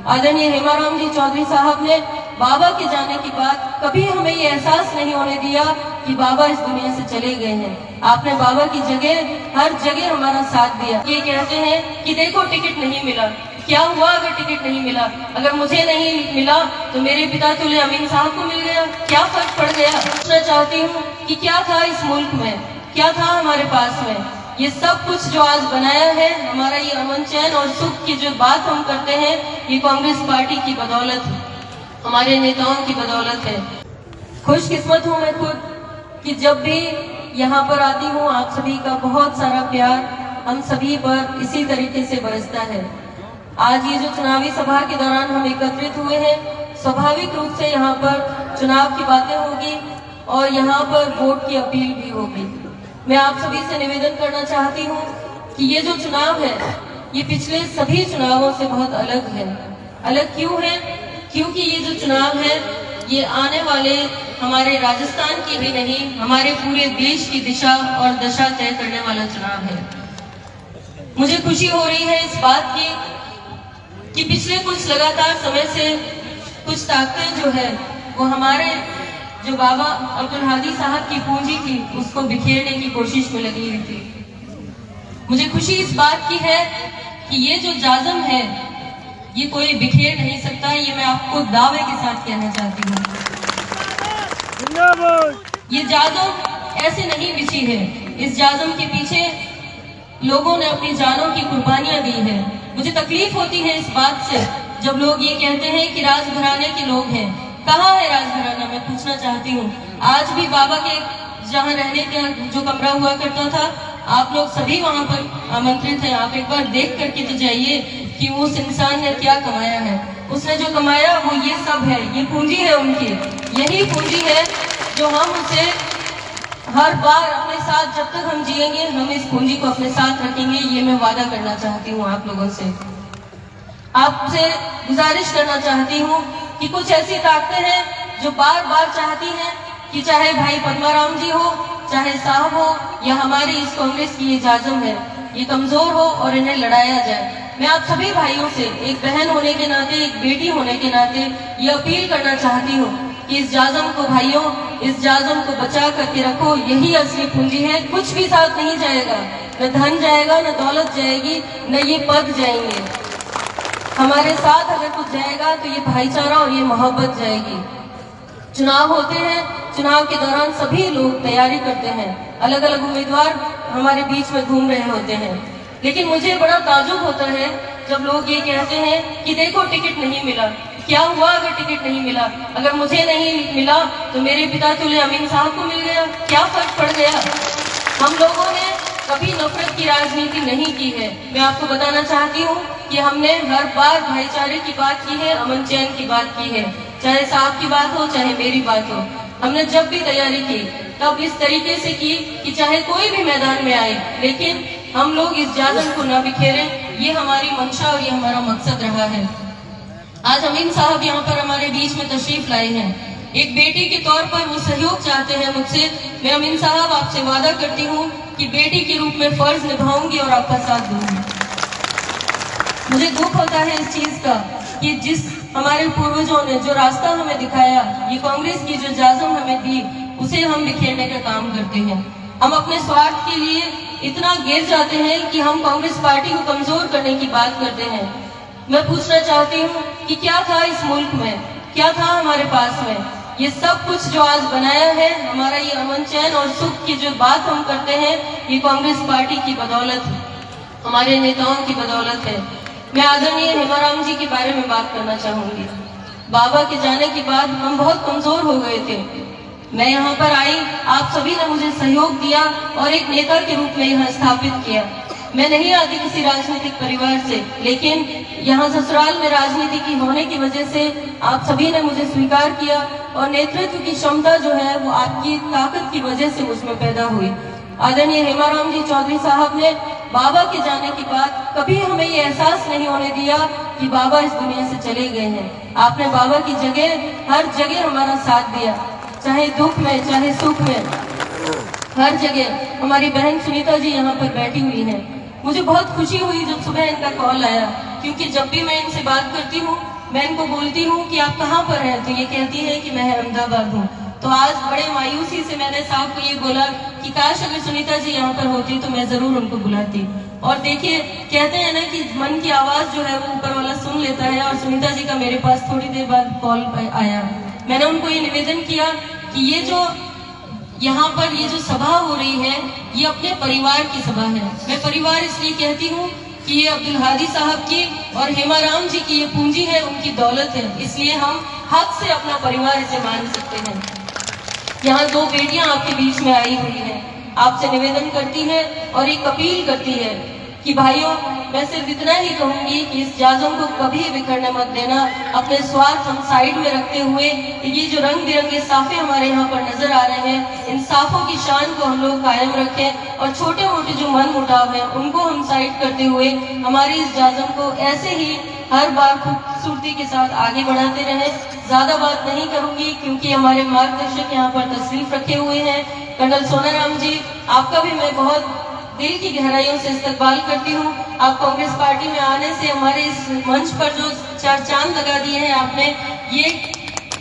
आदरणीय हेमाराम जी चौधरी साहब ने बाबा के जाने के बाद कभी हमें ये एहसास नहीं होने दिया कि बाबा इस दुनिया से चले गए हैं। आपने बाबा की जगह हर जगह हमारा साथ दिया। ये कहते हैं कि देखो टिकट नहीं मिला, क्या हुआ अगर टिकट नहीं मिला? अगर मुझे नहीं मिला तो मेरे पिता तुल्य अमीन साहब को मिल गया, क्या फर्क पड़ गया? पूछना चाहती हूँ कि क्या था इस मुल्क में, क्या था हमारे पास में? ये सब कुछ जो आज बनाया है, हमारा ये अमन चैन और सुख की जो बात हम करते हैं, ये कांग्रेस पार्टी की बदौलत है, हमारे नेताओं की बदौलत है। खुशकिस्मत हूँ मैं खुद कि जब भी यहाँ पर आती हूँ आप सभी का बहुत सारा प्यार हम सभी पर इसी तरीके से बरसता है। आज ये जो चुनावी सभा के दौरान हम एकत्रित हुए हैं, स्वाभाविक रूप से यहाँ पर चुनाव की बातें होगी और यहाँ पर वोट की अपील भी होगी। मैं आप सभी से निवेदन करना चाहती हूँ कि ये जो चुनाव है, ये पिछले सभी चुनावों से बहुत अलग है। अलग क्यों है? क्योंकि ये जो चुनाव है, ये आने वाले हमारे राजस्थान की भी नहीं, हमारे पूरे देश की दिशा और दशा तय करने वाला चुनाव है। मुझे खुशी हो रही है इस बात की कि पिछले कुछ लगातार समय से कुछ ताकतें जो है वो हमारे जो बाबा अब्दुल हादी साहब की पूंजी थी उसको बिखेरने की कोशिश में लगी हुई थी। मुझे खुशी इस बात की है कि ये जो जाजम है ये कोई बिखेर नहीं सकता। ये मैं आपको दावे के साथ कहना चाहती हूँ। ये जाजम ऐसे नहीं बिछी है, इस जाजम के पीछे लोगों ने अपनी जानों की कुर्बानियां दी है। मुझे तकलीफ होती है इस बात से जब लोग ये कहते हैं कि राजघराने के लोग हैं। कहाँ है राजघराना? मैं पूछना चाहती हूँ। आज भी बाबा के जहाँ रहने का जो कमरा हुआ करता था, आप लोग सभी वहाँ पर आमंत्रित हैं। आप एक बार देख करके तो जाइए कि उस इंसान ने क्या कमाया है। उसने जो कमाया वो ये सब है, ये पूंजी है उनकी। यही पूंजी है जो हम उसे हर बार अपने साथ, जब तक हम जिएंगे हम इस पूंजी को अपने साथ रखेंगे। ये मैं वादा करना चाहती हूँ आप लोगों से। आपसे गुजारिश करना चाहती हूँ कि कुछ ऐसी ताकतें हैं जो बार बार चाहती हैं कि चाहे भाई पद्माराम जी हो, चाहे साहब हो, या हमारी इस कांग्रेस की ये जाजम है, ये कमजोर हो और इन्हें लड़ाया जाए। मैं आप सभी भाइयों से एक बहन होने के नाते, एक बेटी होने के नाते ये अपील करना चाहती हूँ कि इस जाजम को भाइयों, इस जाजम को बचा करके रखो। यही असली पूंजी है। कुछ भी साथ नहीं जाएगा, न धन जाएगा, न दौलत जाएगी, न ये पद जाएंगे। हमारे साथ अगर कुछ जाएगा तो ये भाईचारा और ये मोहब्बत जाएगी। चुनाव होते हैं, चुनाव के दौरान सभी लोग तैयारी करते हैं, अलग अलग उम्मीदवार हमारे बीच में घूम रहे होते हैं, लेकिन मुझे बड़ा ताजुब होता है जब लोग ये कहते हैं कि देखो टिकट नहीं मिला, क्या हुआ अगर टिकट नहीं मिला? अगर मुझे नहीं मिला तो मेरे पिता तुल्य अमीन साहब को मिल गया, क्या फर्क पड़ गया? हम लोगों ने कभी नफरत की राजनीति नहीं की है। मैं आपको बताना चाहती हूँ कि हमने हर बार भाईचारे की बात की है, अमन चैन की बात की है, चाहे साहब की बात हो, चाहे मेरी बात हो। हमने जब भी तैयारी की तब इस तरीके से की कि चाहे कोई भी मैदान में आए, लेकिन हम लोग इस जाजम को न बिखेरें। ये हमारी मंशा और ये हमारा मकसद रहा है। आज अमीन साहब यहाँ पर हमारे बीच में तशरीफ लाए हैं। एक बेटी के तौर पर वो सहयोग चाहते हैं मुझसे। मैं अमीन साहब आपसे वादा करती हूँ कि बेटी के रूप में फर्ज निभाऊंगी और आपका साथ दूंगी। मुझे दुख होता है इस चीज का कि जिस हमारे पूर्वजों ने जो रास्ता हमें दिखाया, ये कांग्रेस की जो जाजम हमें दी, उसे हम बिखेरने का काम करते हैं। हम अपने स्वार्थ के लिए इतना गिर जाते हैं कि हम कांग्रेस पार्टी को कमजोर करने की बात करते हैं। मैं पूछना चाहती हूँ कि क्या था इस मुल्क में, क्या था हमारे पास में? ये सब कुछ जो आज बनाया है, हमारा ये अमन चैन और सुख की जो बात हम करते हैं, ये कांग्रेस पार्टी की बदौलत है, हमारे नेताओं की बदौलत है। मैं आदरणीय हेमाराम जी के बारे में बात करना चाहूंगी। बाबा के जाने के बाद हम बहुत कमजोर हो गए थे। मैं यहाँ पर आई, आप सभी ने मुझे सहयोग दिया और एक नेता के रूप में यहाँ स्थापित किया। मैं नहीं आती किसी राजनीतिक परिवार से, लेकिन यहाँ ससुराल में राजनीति की होने की वजह से आप सभी ने मुझे स्वीकार किया और नेतृत्व की क्षमता जो है वो आपकी ताकत की वजह से मुझमें पैदा हुई। आदरणीय हेमाराम जी चौधरी साहब ने बाबा के जाने के बाद कभी हमें ये एहसास नहीं होने दिया कि बाबा इस दुनिया से चले गए हैं। आपने बाबा की जगह हर जगह हमारा साथ दिया, चाहे दुख में, चाहे सुख में, हर जगह। हमारी बहन सुनीता जी यहाँ पर बैठी हुई हैं। मुझे बहुत खुशी हुई जब सुबह इनका कॉल आया, क्योंकि जब भी मैं इनसे बात करती हूँ मैं इनको बोलती हूँ कि आप कहाँ पर हैं, तो ये कहती है कि मैं अहमदाबाद हूँ। तो आज बड़े मायूसी से मैंने साहब को ये बोला कि काश अगर सुनीता जी यहाँ पर होती तो मैं जरूर उनको बुलाती। और देखिए, कहते हैं ना कि मन की आवाज जो है वो ऊपर वाला सुन लेता है, और सुनीता जी का मेरे पास थोड़ी देर बाद कॉल आया। मैंने उनको ये निवेदन किया कि ये जो यहाँ पर ये जो सभा हो रही है, ये अपने परिवार की सभा है। मैं परिवार इसलिए कहती हूँ कि ये अब्दुल हादी साहब की और हेमाराम जी की ये पूंजी है, उनकी दौलत है, इसलिए हम हक से अपना परिवार इसे मान सकते हैं। यहाँ दो बेटियां आपके बीच में आई हुई हैं, आपसे निवेदन करती हैं और एक अपील करती है कि भाइयों, मैं सिर्फ इतना ही कहूंगी कि इस जाजम को कभी बिखरने मत देना। अपने स्वार्थ हम साइड में रखते हुए ये जो रंग बिरंगे साफे हमारे यहाँ पर नजर आ रहे हैं, इन साफों की शान को हम लोग कायम रखें, और छोटे मोटे जो मन मुटाव है उनको हम साइड करते हुए हमारी इस जाजम को ऐसे ही हर बार खूबसूरती के साथ आगे बढ़ाते रहे। ज्यादा बात नहीं करूंगी क्योंकि हमारे मार्गदर्शक यहाँ पर तशरीफ रखे हुए हैं। कर्नल सोनाराम जी, आपका भी मैं बहुत दिल की गहराइयों से इस्तकबाल करती हूँ। आप कांग्रेस पार्टी में आने से हमारे इस मंच पर जो चार चांद लगा दिए हैं आपने, ये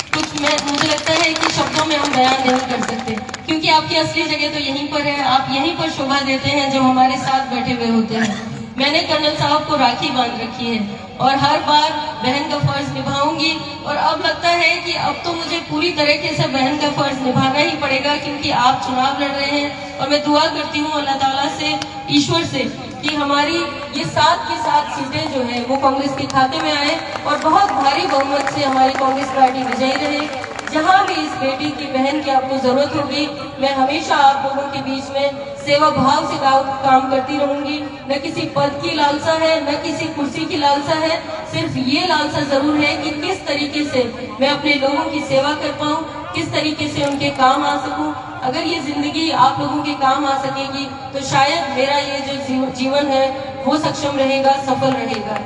कुछ मुझे लगता है कि शब्दों में हम बयान नहीं कर सकते, क्योंकि आपकी असली जगह तो यहीं पर है। आप यहीं पर शोभा देते हैं जब हमारे साथ बैठे हुए होते हैं। मैंने कर्नल साहब को राखी बांध रखी है और हर बार बहन का फर्ज निभाऊंगी, और अब लगता है कि अब तो मुझे पूरी तरीके से बहन का फर्ज निभाना ही पड़ेगा, क्योंकि आप चुनाव लड़ रहे हैं। और मैं दुआ करती हूँ अल्लाह ताला से, ईश्वर से, कि हमारी ये 7 की 7 सीटें जो है वो कांग्रेस के खाते में आए और बहुत भारी बहुमत से हमारी कांग्रेस पार्टी विजयी रहे। जहाँ भी इस बेटी की बहन की आपको जरूरत होगी, मैं हमेशा आप लोगों के बीच में सेवा भाव से काम करती रहूंगी। न किसी पद की लालसा है, न किसी कुर्सी की लालसा है, सिर्फ ये लालसा जरूर है कि किस तरीके से मैं अपने लोगों की सेवा कर पाऊँ, किस तरीके से उनके काम आ सकूं। अगर ये जिंदगी आप लोगों के काम आ सकेगी तो शायद मेरा ये जो जीवन है वो सक्षम रहेगा, सफल रहेगा।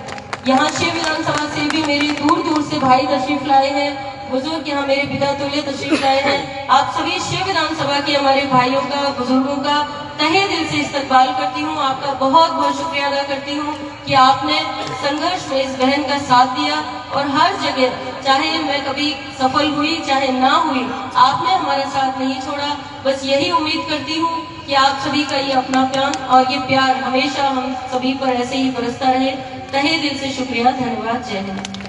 यहाँ 6 विधानसभा से भी मेरे दूर दूर से भाई तशरीफ लाए हैं, बुजुर्ग यहाँ मेरे पिता तुल्य तशरीफ लाए हैं। आप सभी 6 विधानसभा के हमारे भाइयों का, बुजुर्गों का तहे दिल से इस्तकबाल करती हूँ। आपका बहुत बहुत शुक्रिया अदा करती हूँ कि आपने संघर्ष में इस बहन का साथ दिया, और हर जगह, चाहे मैं कभी सफल हुई चाहे ना हुई, आपने हमारा साथ नहीं छोड़ा। बस यही उम्मीद करती हूँ कि आप सभी का ये अपनापन और ये प्यार हमेशा हम सभी पर ऐसे ही बरसता रहे। तहे दिल से शुक्रिया, धन्यवाद, जय हिंद।